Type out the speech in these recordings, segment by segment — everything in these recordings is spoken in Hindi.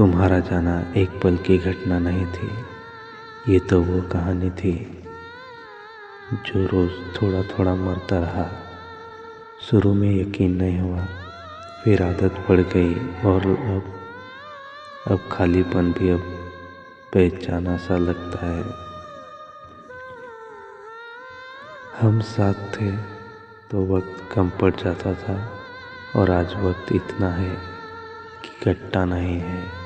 तुम्हारा जाना एक पल की घटना नहीं थी, ये तो वो कहानी थी जो रोज़ थोड़ा थोड़ा मरता रहा। शुरू में यकीन नहीं हुआ, फिर आदत पड़ गई और अब खालीपन भी अब पहचाना सा लगता है। हम साथ थे तो वक्त कम पड़ जाता था और आज वक्त इतना है कि घटता नहीं है।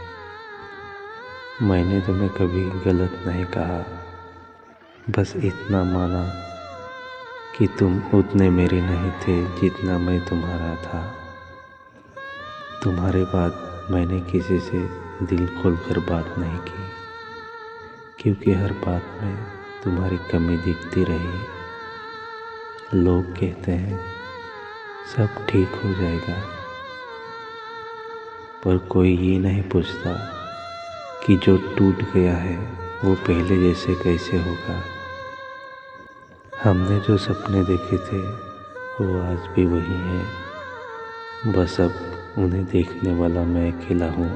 मैंने तुम्हें कभी गलत नहीं कहा, बस इतना माना कि तुम उतने मेरे नहीं थे जितना मैं तुम्हारा था। तुम्हारे बाद मैंने किसी से दिल खोलकर बात नहीं की, क्योंकि हर बात में तुम्हारी कमी दिखती रही। लोग कहते हैं सब ठीक हो जाएगा, पर कोई ये नहीं पूछता कि जो टूट गया है वो पहले जैसे कैसे होगा। हमने जो सपने देखे थे वो आज भी वही हैं, बस अब उन्हें देखने वाला मैं अकेला हूँ।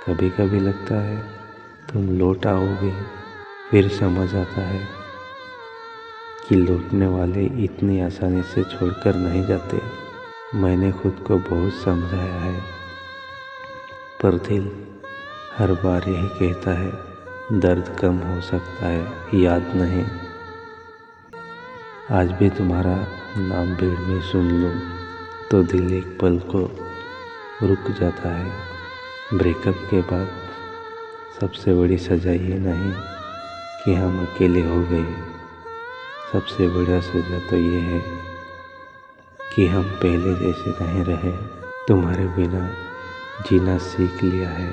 कभी कभी लगता है तुम लौट आओगे, फिर समझ आता है कि लौटने वाले इतनी आसानी से छोड़कर नहीं जाते। मैंने खुद को बहुत समझाया है, पर दिल हर बार यही कहता है दर्द कम हो सकता है, याद नहीं। आज भी तुम्हारा नाम भीड़ में सुन लूँ तो दिल एक पल को रुक जाता है। ब्रेकअप के बाद सबसे बड़ी सज़ा ये नहीं कि हम अकेले हो गए, सबसे बड़ा सज़ा तो ये है कि हम पहले जैसे नहीं रहे। तुम्हारे बिना जीना सीख लिया है,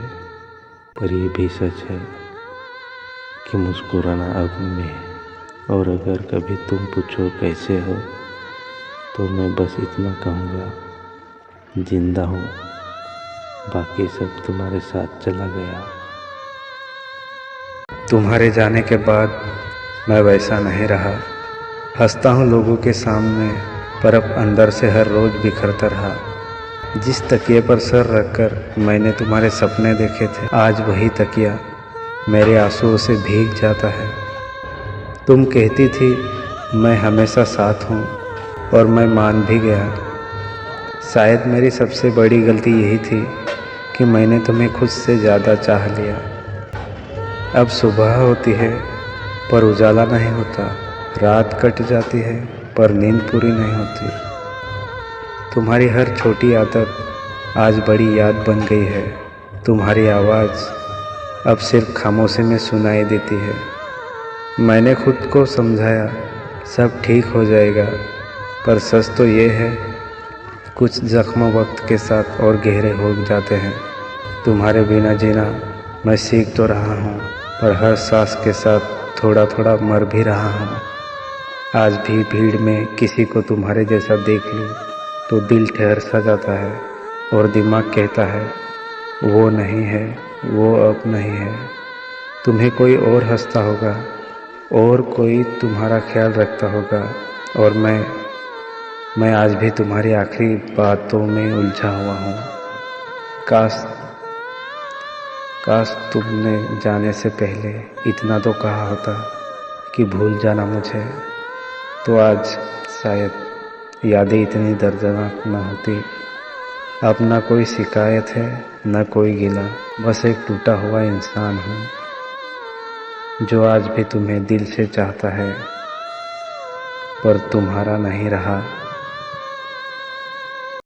पर ये भी सच है कि मुस्कुराना अब में है। और अगर कभी तुम पूछो कैसे हो, तो मैं बस इतना कहूँगा, जिंदा हूँ, बाकी सब तुम्हारे साथ चला गया। तुम्हारे जाने के बाद मैं वैसा नहीं रहा। हंसता हूँ लोगों के सामने, पर अब अंदर से हर रोज़ बिखरता रहा। जिस तकिए पर सर रखकर मैंने तुम्हारे सपने देखे थे, आज वही तकिया मेरे आंसुओं से भीग जाता है। तुम कहती थी मैं हमेशा साथ हूँ, और मैं मान भी गया। शायद मेरी सबसे बड़ी गलती यही थी कि मैंने तुम्हें खुद से ज़्यादा चाह लिया। अब सुबह होती है पर उजाला नहीं होता, रात कट जाती है पर नींद पूरी नहीं होती। तुम्हारी हर छोटी आदत आज बड़ी याद बन गई है। तुम्हारी आवाज़ अब सिर्फ खामोशी में सुनाई देती है। मैंने खुद को समझाया सब ठीक हो जाएगा, पर सच तो ये है कुछ जख्म वक्त के साथ और गहरे हो जाते हैं। तुम्हारे बिना जीना मैं सीख तो रहा हूँ, पर हर सांस के साथ थोड़ा थोड़ा मर भी रहा हूँ। आज भी भीड़ में किसी को तुम्हारे जैसा देख लूँ तो दिल ठहर सा जाता है और दिमाग कहता है वो नहीं है, वो अब नहीं है। तुम्हें कोई और हंसता होगा और कोई तुम्हारा ख्याल रखता होगा, और मैं आज भी तुम्हारी आखिरी बातों में उलझा हुआ हूँ। काश तुमने जाने से पहले इतना तो कहा होता कि भूल जाना मुझे, तो आज शायद यादें इतनी दर्दनाक न होती। अब ना कोई शिकायत है न कोई गिला, बस एक टूटा हुआ इंसान हूँ जो आज भी तुम्हें दिल से चाहता है, पर तुम्हारा नहीं रहा।